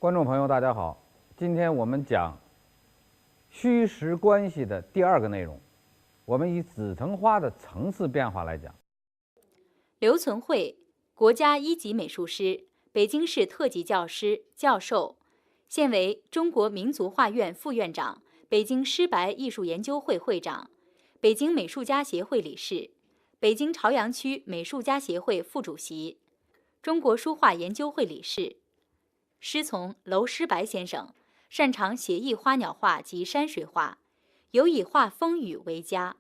观众朋友，大家好，今天我们讲虚实关系的第二个内容，我们以紫藤花的层次变化来讲。刘存慧，国家一级美术师，北京市特级教师、教授，现为中国民族画院副院长、北京诗白艺术研究会会长、北京美术家协会理事、北京朝阳区美术家协会副主席、中国书画研究会理事。师从娄师白先生，擅长写意花鸟画及山水画，尤以画风雨为佳。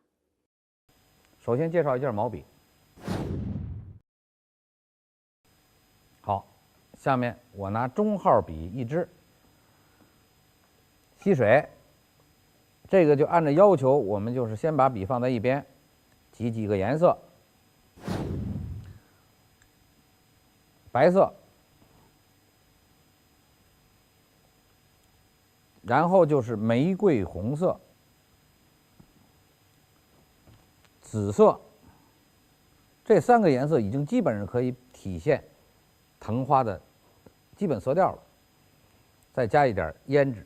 首先介绍一下毛笔。好，下面我拿中号笔一支，吸水。这个就按照要求，我们就是先把笔放在一边，挤几个颜色，白色。然后就是玫瑰红色、紫色，这三个颜色已经基本上可以体现藤花的基本色调了。再加一点胭脂，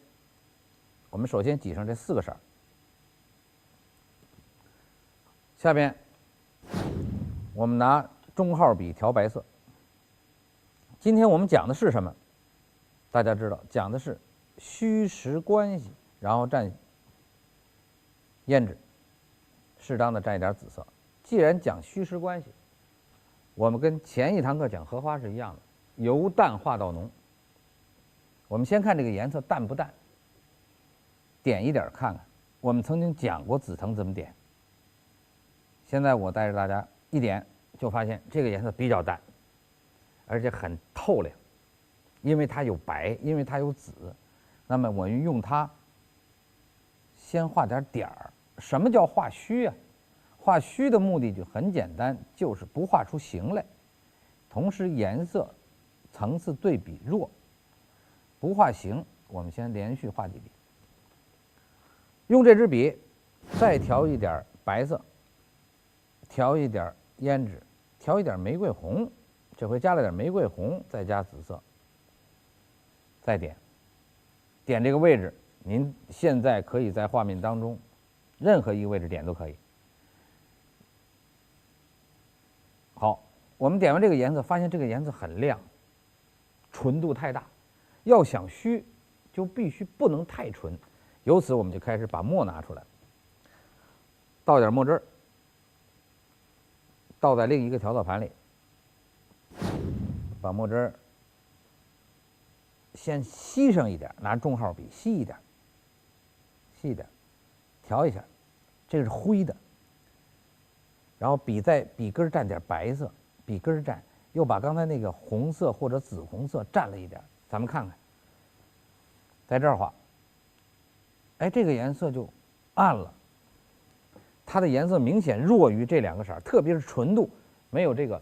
我们首先挤上这4个色。下边我们拿中号笔调白色。今天我们讲的是什么？大家知道，讲的是虚实关系，然后蘸胭脂，适当的蘸一点紫色。既然讲虚实关系，我们跟前一堂课讲荷花是一样的，由淡化到浓。我们先看这个颜色淡不淡，点一点看看。我们曾经讲过紫藤怎么点，现在我带着大家一点，就发现这个颜色比较淡，而且很透亮，因为它有白，因为它有紫。那么我用它先画点点儿。什么叫画虚啊？画虚的目的就很简单，就是不画出形来，同时颜色层次对比弱，不画形。我们先连续画几笔，用这支笔再调一点白色，调一点胭脂，调一点玫瑰红，这回加了点玫瑰红，再加紫色，再点这个位置。您现在可以在画面当中任何一个位置点都可以。好，我们点完这个颜色，发现这个颜色很亮，纯度太大，要想虚就必须不能太纯。由此我们就开始把墨拿出来，倒点墨汁儿，倒在另一个调色盘里，把墨汁儿先吸上一点，拿中号笔吸一点，吸一点，调一下，这个是灰的。然后在笔根蘸点白色，笔根蘸，又把刚才那个红色或者紫红色蘸了一点。咱们看看，在这儿画，哎，这个颜色就暗了，它的颜色明显弱于这2个色，特别是纯度没有这个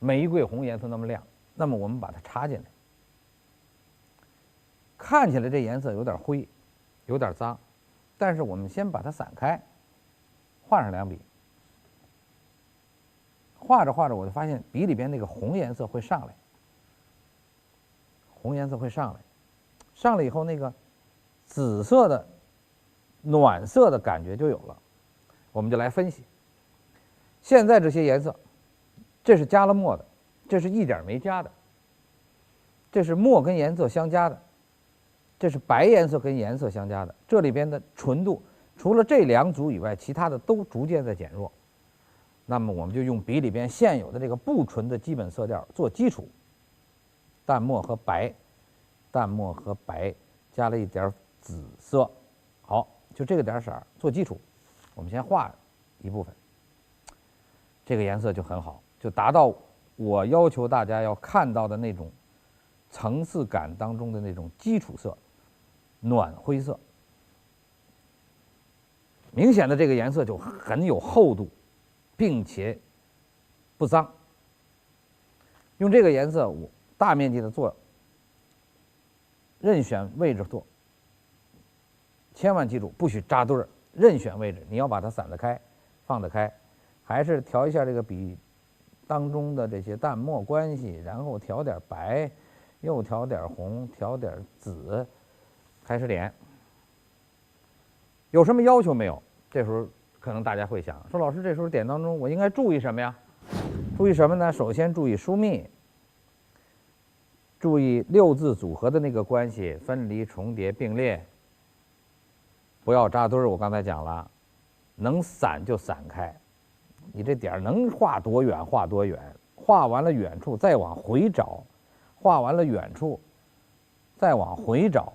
玫瑰红颜色那么亮。那么我们把它插进来。看起来这颜色有点灰，有点脏，但是我们先把它散开，画上2笔。画着画着，我就发现笔里边那个红颜色会上来，红颜色会上来，上来以后那个紫色的暖色的感觉就有了。我们就来分析，现在这些颜色，这是加了墨的，这是一点没加的，这是墨跟颜色相加的，这是白颜色跟颜色相加的。这里边的纯度除了这2组以外，其他的都逐渐在减弱。那么我们就用笔里边现有的这个不纯的基本色调做基础，淡墨和白，淡墨和白加了一点紫色。好，就这个点色做基础。我们先画一部分，这个颜色就很好，就达到我要求大家要看到的那种层次感当中的那种基础色，暖灰色。明显的这个颜色就很有厚度，并且不脏。用这个颜色，我大面积的做，任选位置做，千万记住不许扎堆儿，任选位置，你要把它散得开，放得开，还是调一下这个笔当中的这些淡墨关系，然后调点白，又调点红，调点紫，开始点。有什么要求没有？这时候可能大家会想说，老师，这时候点当中我应该注意什么呀？注意什么呢？首先注意疏密，注意六字组合的那个关系，分离、重叠、并列，不要扎堆儿。我刚才讲了，能散就散开，你这点能画多远画多远，画完了远处再往回找，画完了远处再往回找，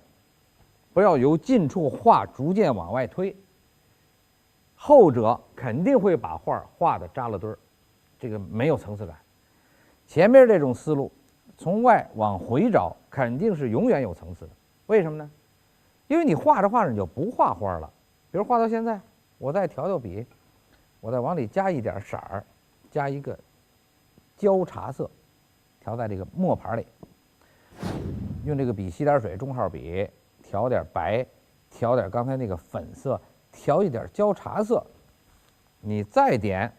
不要由近处画逐渐往外推，后者肯定会把画画的扎了堆儿，这个没有层次感。前面这种思路，从外往回找，肯定是永远有层次的。为什么呢？因为你画着画着你就不画花了。比如画到现在，我再调调笔，我再往里加一点色儿，加一个焦茶色，调在这个墨盘里，用这个笔吸点水，中号笔调点白，调点刚才那个粉色，调一点焦茶色，你再点，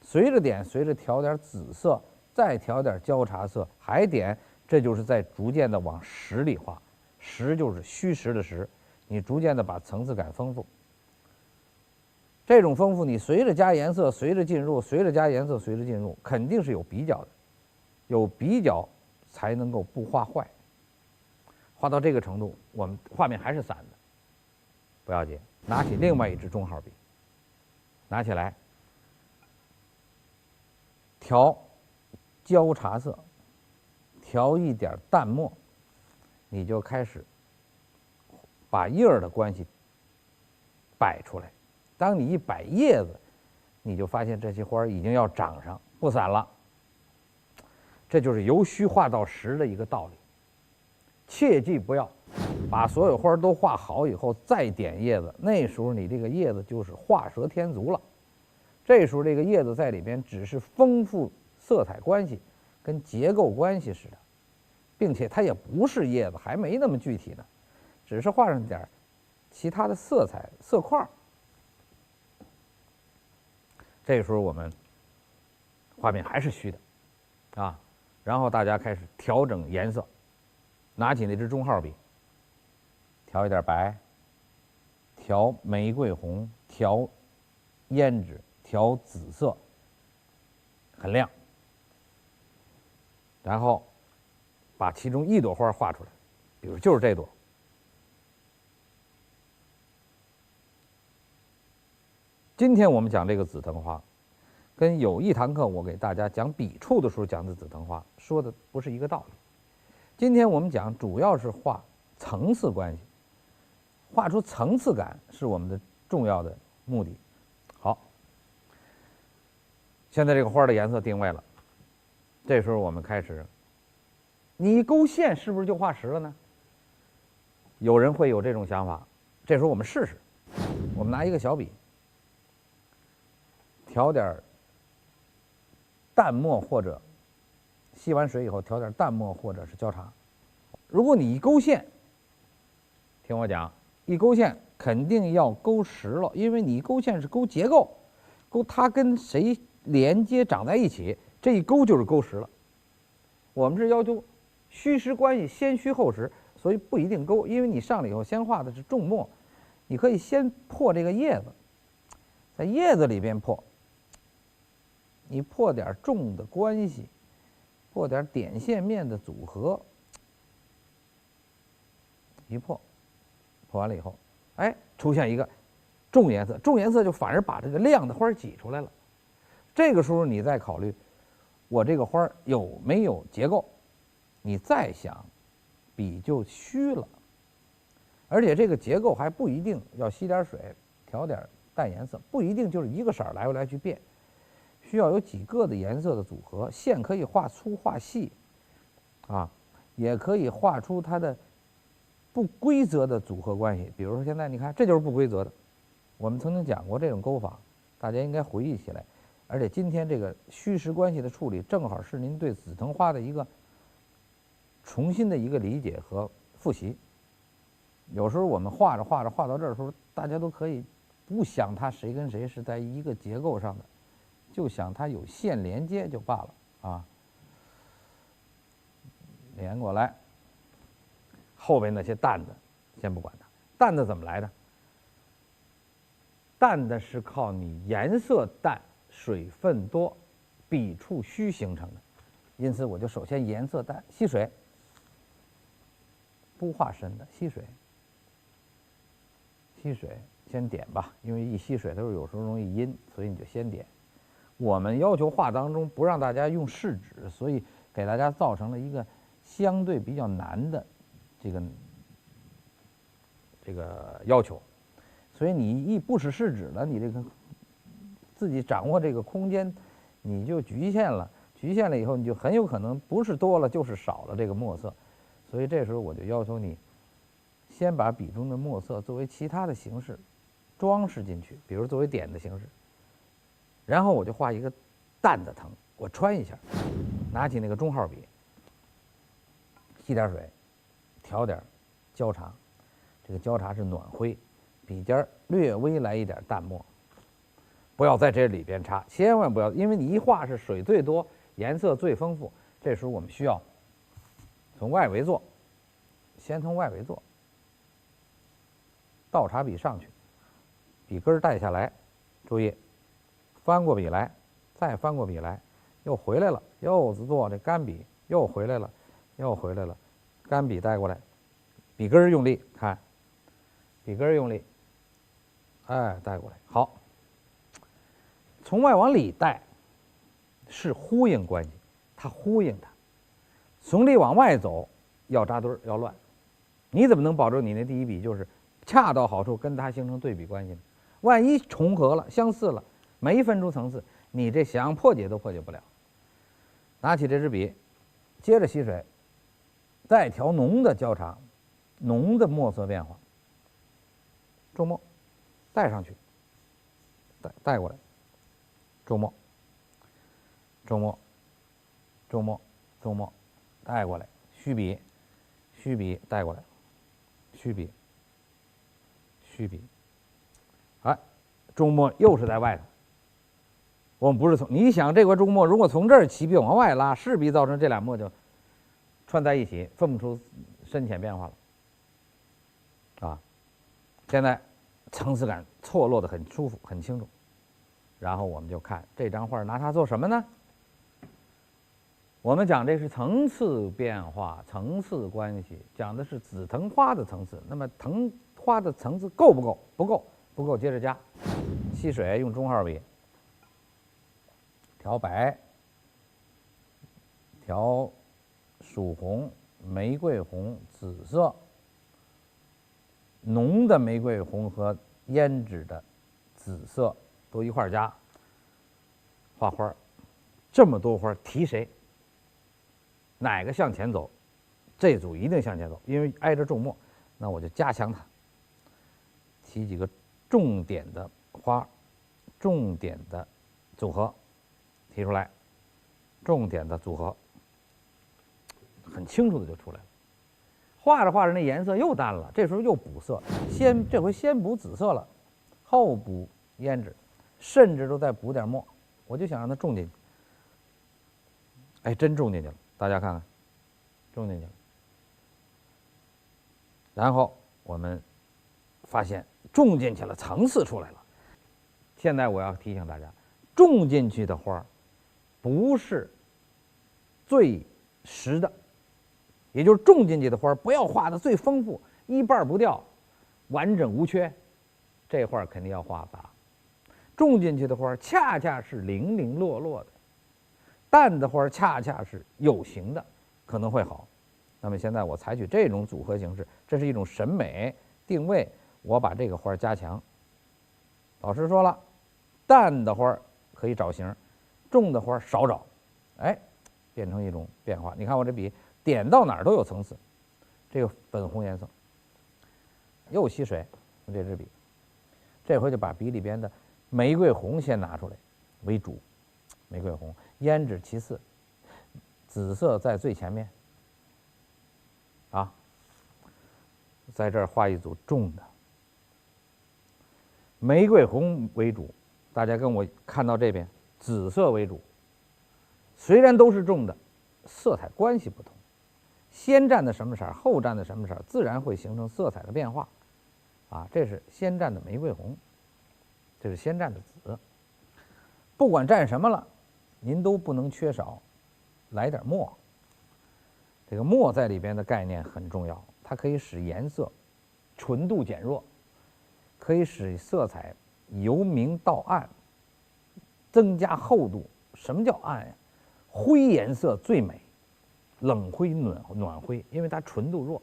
随着点，随着调点紫色，再调点焦茶色，还点，这就是在逐渐的往实里画。实就是虚实的实，你逐渐的把层次感丰富。这种丰富，你随着加颜色，随着进入，随着加颜色，随着进入，肯定是有比较的，有比较才能够不画坏。画到这个程度，我们画面还是散的，不要紧，拿起另外一支中号笔，拿起来调焦茶色，调一点淡墨，你就开始把叶儿的关系摆出来。当你一摆叶子，你就发现这些花已经要长上，不散了。这就是由虚画到实的一个道理。切记不要把所有花都画好以后再点叶子，那时候你这个叶子就是画蛇添足了。这时候这个叶子在里边只是丰富色彩关系跟结构关系似的，并且它也不是叶子，还没那么具体呢，只是画上点其他的色彩色块。这时候我们画面还是虚的啊，然后大家开始调整颜色，拿起那支中号笔，调一点白，调玫瑰红，调胭脂，调紫色，很亮，然后把其中一朵花画出来，比如就是这朵。今天我们讲这个紫藤花，跟有一堂课我给大家讲笔触的时候讲的紫藤花说的不是一个道理。今天我们讲主要是画层次关系，画出层次感是我们的重要的目的。好，现在这个花的颜色定位了，这时候我们开始，你一勾线是不是就画实了呢？有人会有这种想法，这时候我们试试，我们拿一个小笔，调点淡墨或者吸完水以后调点淡墨或者是焦茶。如果你一勾线，听我讲，一勾线肯定要勾实了，因为你一勾线是勾结构，勾它跟谁连接长在一起，这一勾就是勾实了。我们是要求虚实关系先虚后实，所以不一定勾，因为你上来以后先画的是重墨，你可以先破这个叶子，在叶子里边破，你破点重的关系，破点点线面的组合，一破，破完了以后，哎，出现一个重颜色，重颜色就反而把这个亮的花挤出来了。这个时候你再考虑，我这个花有没有结构，你再想，笔就虚了。而且这个结构还不一定要吸点水，调点淡颜色，不一定就是一个色儿来回来去变。需要有几个的颜色的组合，线可以画粗画细，啊，也可以画出它的不规则的组合关系。比如说现在你看，这就是不规则的。我们曾经讲过这种勾法，大家应该回忆起来。而且今天这个虚实关系的处理，正好是您对紫藤花的一个重新的一个理解和复习。有时候我们画着画着画到这儿的时候，大家都可以不想它谁跟谁是在一个结构上的，就想它有线连接就罢了啊。连过来。后边那些淡的先不管它，淡的怎么来的？淡的是靠你颜色淡、水分多、笔触虚形成的，因此我就首先颜色淡，吸水，不画深的，吸水，吸水先点吧，因为一吸水它有时候容易阴，所以你就先点。我们要求画当中不让大家用试纸，所以给大家造成了一个相对比较难的这个要求。所以你一不使试纸了，你这个自己掌握这个空间，你就局限了。局限了以后，你就很有可能不是多了就是少了这个墨色。所以这时候我就要求你，先把笔中的墨色作为其他的形式装饰进去，比如作为点的形式。然后我就画一个淡的藤，我穿一下，拿起那个中号笔，吸点水，调点焦茶，这个焦茶是暖灰，笔尖略微来一点淡墨，不要在这里边插，千万不要，因为你一画是水最多，颜色最丰富。这时候我们需要从外围做，先从外围做，倒茶笔上去，笔根带下来，注意翻过笔来，再翻过笔来，又回来了，又做这干笔，又回来了，又回来了，干笔带过来，笔根用力，看，笔根用力，哎，带过来，好。从外往里带是呼应关系，它呼应它。从里往外走要扎堆儿，要乱。你怎么能保证你那第一笔就是恰到好处跟它形成对比关系呢？万一重合了、相似了，没分出层次，你这想破解都破解不了。拿起这支笔，接着吸水，再调浓的焦茶，浓的墨色变化，重墨带上去，带过来，重墨，重墨，重墨，重墨，带过来，虚笔，虚笔带过来，虚笔，虚笔，哎，重墨又是在外头。我们不是从你想这块重墨，如果从这儿起笔往外拉，势必造成这俩墨就串在一起，分不出深浅变化了。啊，现在层次感错落的很舒服，很清楚。然后我们就看这张画，拿它做什么呢？我们讲这是层次变化、层次关系，讲的是紫藤花的层次。那么藤花的层次够不够？不够，不够接着加。吸水，用中号笔。调白，调曙红、玫瑰红、紫色，浓的玫瑰红和胭脂的紫色都一块儿加。画花，这么多花提谁？哪个向前走？这组一定向前走，因为挨着重墨，那我就加强它，提几个重点的花，重点的组合。提出来，重点的组合，很清楚的就出来了。画着画着，那颜色又淡了，这时候又补色，这回先补紫色了，后补胭脂，甚至都再补点墨，我就想让它种进去。哎，真种进去了，大家看看，种进去了。然后我们发现种进去了，层次出来了。现在我要提醒大家，种进去的花不是最实的，也就是种进去的花不要画的最丰富，一半不掉，完整无缺，这画肯定要画杂。种进去的花恰恰是零零落落的，淡的花恰恰是有形的，可能会好。那么现在我采取这种组合形式，这是一种审美定位，我把这个花加强。老师说了，淡的花可以找形，重的花少找，哎，变成一种变化。你看我这笔点到哪儿都有层次，这个粉红颜色，又吸水，用这支笔，这回就把笔里边的玫瑰红先拿出来为主，玫瑰红，胭脂其次，紫色在最前面，啊，在这儿画一组重的，玫瑰红为主，大家跟我看到这边。紫色为主，虽然都是重的，色彩关系不同。先蘸的什么色儿，后蘸的什么色儿，自然会形成色彩的变化。啊，这是先蘸的玫瑰红，这是先蘸的紫。不管蘸什么了，您都不能缺少来点墨。这个墨在里边的概念很重要，它可以使颜色纯度减弱，可以使色彩由明到暗，增加厚度。什么叫暗呀？灰颜色最美，冷灰、暖灰，因为它纯度弱。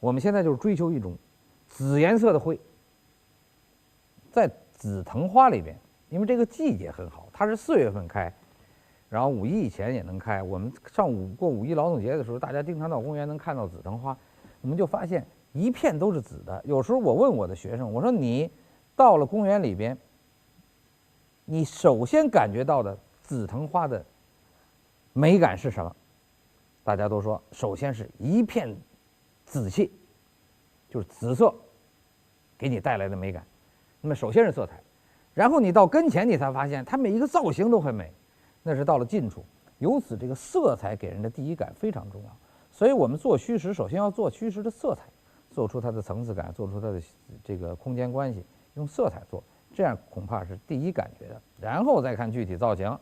我们现在就是追求一种紫颜色的灰，在紫藤花里边，因为这个季节很好，它是4月份开，然后5一以前也能开。我们过5一劳动节的时候，大家经常到公园能看到紫藤花，我们就发现一片都是紫的。有时候我问我的学生，我说你到了公园里边，你首先感觉到的紫藤花的美感是什么？大家都说，首先是一片紫气，就是紫色给你带来的美感。那么首先是色彩，然后你到跟前，你才发现它每一个造型都很美，那是到了近处。由此，这个色彩给人的第一感非常重要。所以我们做虚实，首先要做虚实的色彩，做出它的层次感，做出它的这个空间关系，用色彩做，这样恐怕是第一感觉的。然后再看具体造型，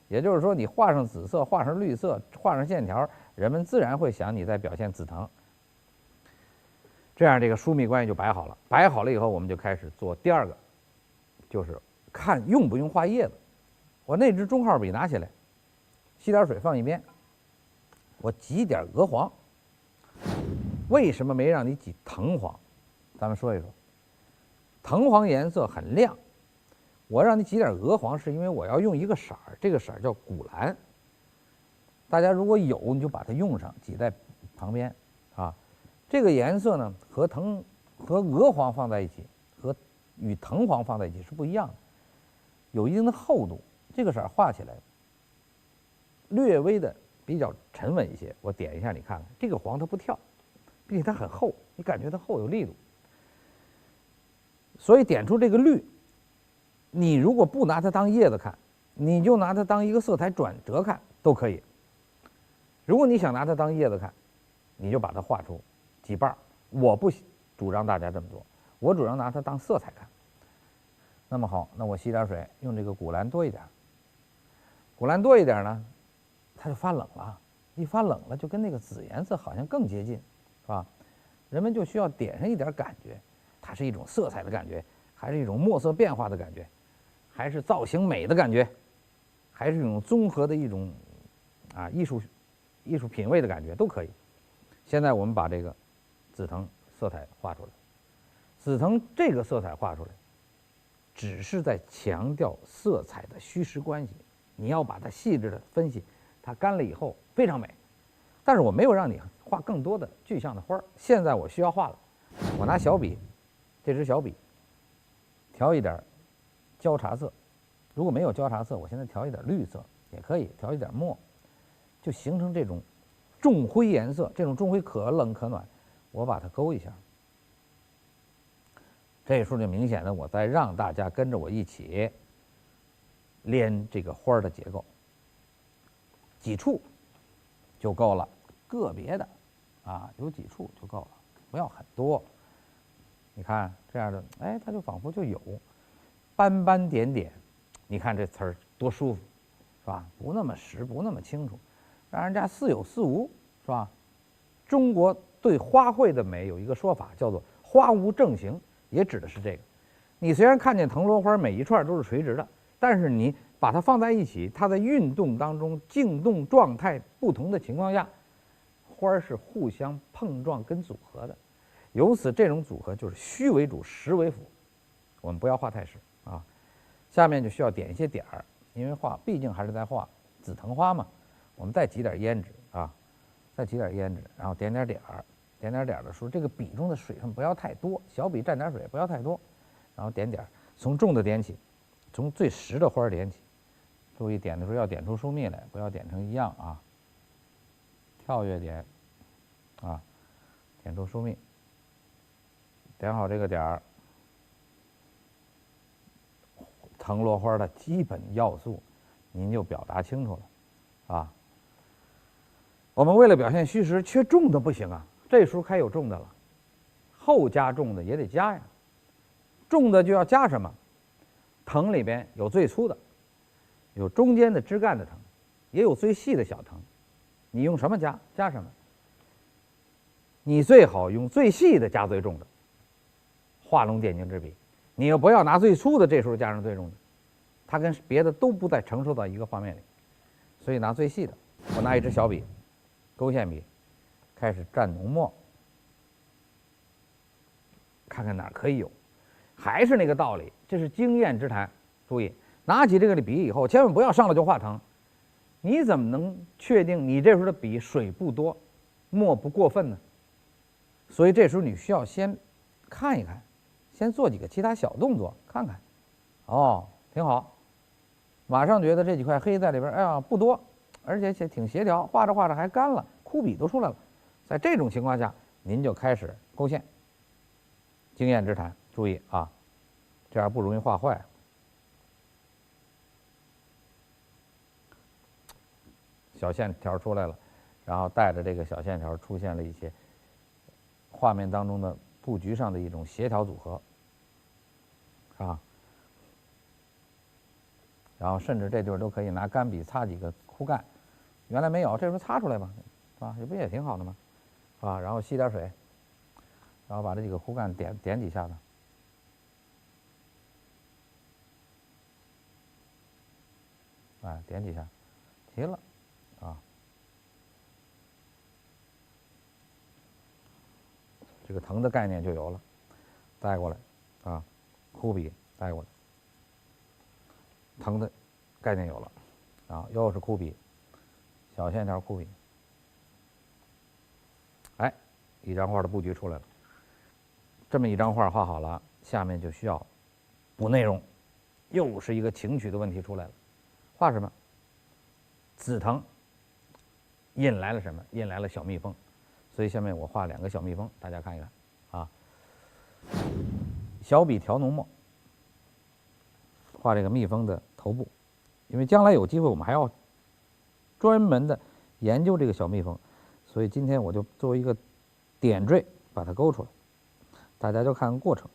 也就是说，你画上紫色，画上绿色，画上线条，人们自然会想你在表现紫藤。这样这个疏密关系就摆好了。摆好了以后，我们就开始做第二个，就是看用不用画叶子。我那支中号笔拿起来，吸点水放一边，我挤点鹅黄。为什么没让你挤藤黄？咱们说一说。藤黄颜色很亮，我让你挤点鹅黄，是因为我要用一个色儿，这个色儿叫古蓝。大家如果有，你就把它用上，挤在旁边啊。这个颜色呢，和鹅黄放在一起，与藤黄放在一起是不一样的，有一定的厚度。这个色儿画起来略微的比较沉稳一些。我点一下，你看看这个黄它不跳，并且它很厚，你感觉它厚有力度。所以点出这个绿，你如果不拿它当叶子看，你就拿它当一个色彩转折看都可以。如果你想拿它当叶子看，你就把它画出几瓣儿。我不主张大家这么做，我主张拿它当色彩看。那么好，那我吸点水，用这个古蓝多一点。古蓝多一点呢，它就发冷了。一发冷了，就跟那个紫颜色好像更接近，是吧？人们就需要点上一点感觉，它是一种色彩的感觉，还是一种墨色变化的感觉，还是造型美的感觉，还是一种综合的一种艺术品味的感觉，都可以。现在我们把这个紫藤色彩画出来，紫藤这个色彩画出来，只是在强调色彩的虚实关系。你要把它细致的分析，它干了以后非常美。但是我没有让你画更多的具象的花儿，现在我需要画了。我拿小笔，这支小笔，调一点焦茶色，如果没有焦茶色，我现在调一点绿色也可以，调一点墨，就形成这种重灰颜色。这种重灰可冷可暖，我把它勾一下。这时候就明显的我在让大家跟着我一起连这个花的结构，几处就够了，个别的有几处就够了，不要很多。你看这样的，哎，它就仿佛就有斑斑点点。你看这词儿多舒服，是吧？不那么实，不那么清楚，让人家似有似无，是吧？中国对花卉的美有一个说法，叫做“花无正形”，也指的是这个。你虽然看见藤萝花每一串都是垂直的，但是你把它放在一起，它在运动当中静动状态不同的情况下，花是互相碰撞跟组合的。由此这种组合就是虚为主，实为辅。我们不要画太实啊。下面就需要点一些点儿，因为毕竟还是在画紫藤花嘛。我们再挤点胭脂再挤点胭脂，然后点点点儿。点点点儿的时候，这个笔中的水分不要太多，小笔蘸点水不要太多，然后点点，从重的点起，从最实的花点起。注意点的时候要点出疏密来，不要点成一样啊。跳跃点点出疏密。点好这个点儿，藤萝花的基本要素您就表达清楚了我们为了表现虚实，缺重的不行啊，这时候该有重的了，后加重的也得加呀。重的就要加什么？藤里边有最粗的，有中间的枝干的藤，也有最细的小藤。你用什么加？加什么？你最好用最细的加最重的，画龙点睛之笔。你又不要拿最粗的，这时候加上最重的，它跟别的都不再承受到一个画面里，所以拿最细的。我拿一支小笔，勾线笔，开始蘸浓墨，看看哪儿可以有。还是那个道理，这是经验之谈。注意，拿起这个笔以后，千万不要上来就画藤。你怎么能确定你这时候的笔水不多，墨不过分呢？所以这时候你需要先看一看，先做几个其他小动作，看看，哦，挺好。马上觉得这几块黑在里边，哎呀不多，而且挺协调，画着画着还干了，枯笔都出来了。在这种情况下，您就开始勾线。经验之谈，注意啊，这样不容易画坏。小线条出来了，然后带着这个小线条出现了一些画面当中的布局上的一种协调组合，啊，然后甚至这地方都可以拿干笔擦几个枯干，原来没有，这时候擦出来吧，啊，这不也挺好的吗？啊，然后吸点水，然后把这几个枯干点几下子，哎，点几下，齐了，啊，这个藤的概念就有了，带过来，啊，枯笔带过来，藤的概念有了，啊，又是枯笔，小线条枯笔，哎，一张画的布局出来了。这么一张画画好了，下面就需要补内容，又是一个情趣的问题出来了。画什么？紫藤引来了什么？引来了小蜜蜂。所以下面我画2个小蜜蜂，大家看一看啊。小笔调浓墨，画这个蜜蜂的头部，因为将来有机会我们还要专门的研究这个小蜜蜂，所以今天我就作为一个点缀把它勾出来，大家就看看过程。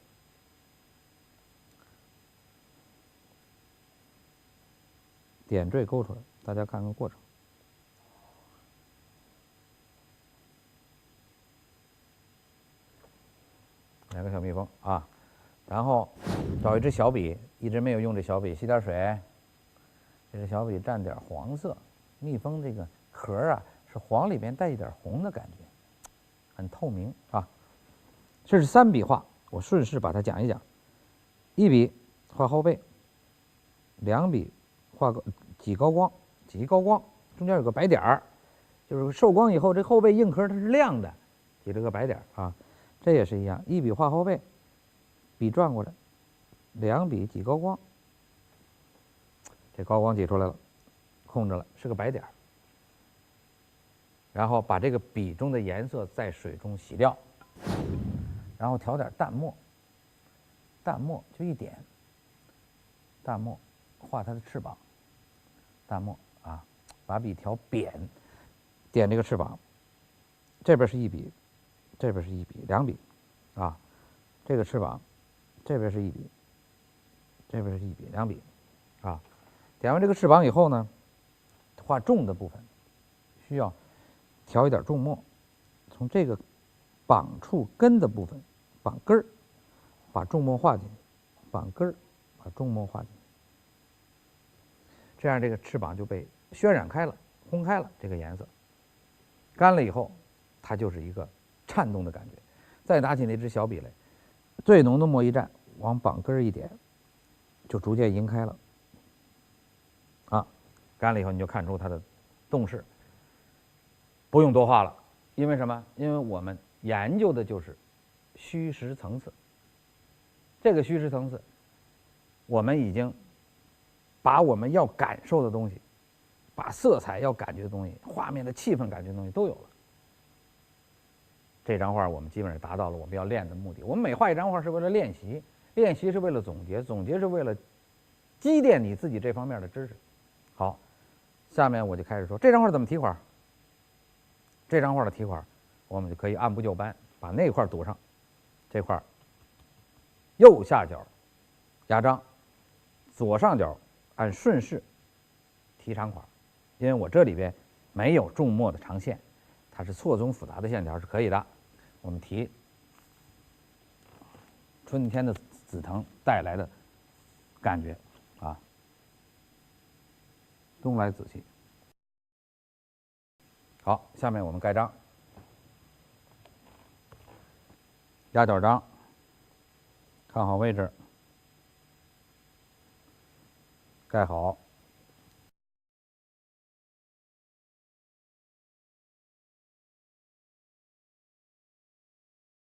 点缀勾出来，大家看看过程。2个小蜜蜂啊，然后找一支小笔，一直没有用这小笔，吸点水，这支小笔蘸点黄色，蜜蜂这个壳啊是黄里边带一点红的感觉，很透明啊。这是3笔画，我顺势把它讲一讲。1笔画后背，2笔画个挤高光，中间有个白点儿，就是受光以后这后背硬壳它是亮的，挤了个白点儿啊。这也是一样，1笔画后背，笔转过来，2笔挤高光，这高光挤出来了，控制了，是个白点儿。然后把这个笔中的颜色在水中洗掉，然后调点淡墨，淡墨就一点，淡墨画它的翅膀，淡墨啊，把笔调扁，点这个翅膀，这边是1笔，这边是1笔，2笔，啊，这个翅膀，这边是1笔，这边是1笔，2笔，啊，点完这个翅膀以后呢，画重的部分，需要调一点重墨，从这个绑处根的部分，绑根儿，把重墨画进去，绑根儿，把重墨画进去，这样这个翅膀就被渲染开了，烘开了这个颜色，干了以后，它就是一个颤动的感觉。再拿起那支小笔来，最浓的墨一蘸，往绑根儿一点，就逐渐盈开了。啊，干了以后你就看出它的动势。不用多画了，因为什么？因为我们研究的就是虚实层次。这个虚实层次，我们已经把我们要感受的东西，把色彩要感觉的东西，画面的气氛感觉的东西都有了。这张画我们基本上达到了我们要练的目的。我们每画一张画是为了练习，练习是为了总结，总结是为了积淀你自己这方面的知识。好，下面我就开始说这张画怎么提款。这张画的题款，我们就可以按部就班把那块堵上，这块右下角压章，左上角按顺势提长款。因为我这里边没有重墨的长线，它是错综复杂的线条是可以的。我们提春天的紫藤带来的感觉啊，东来紫气。好，下面我们盖章，压角章，看好位置，盖好。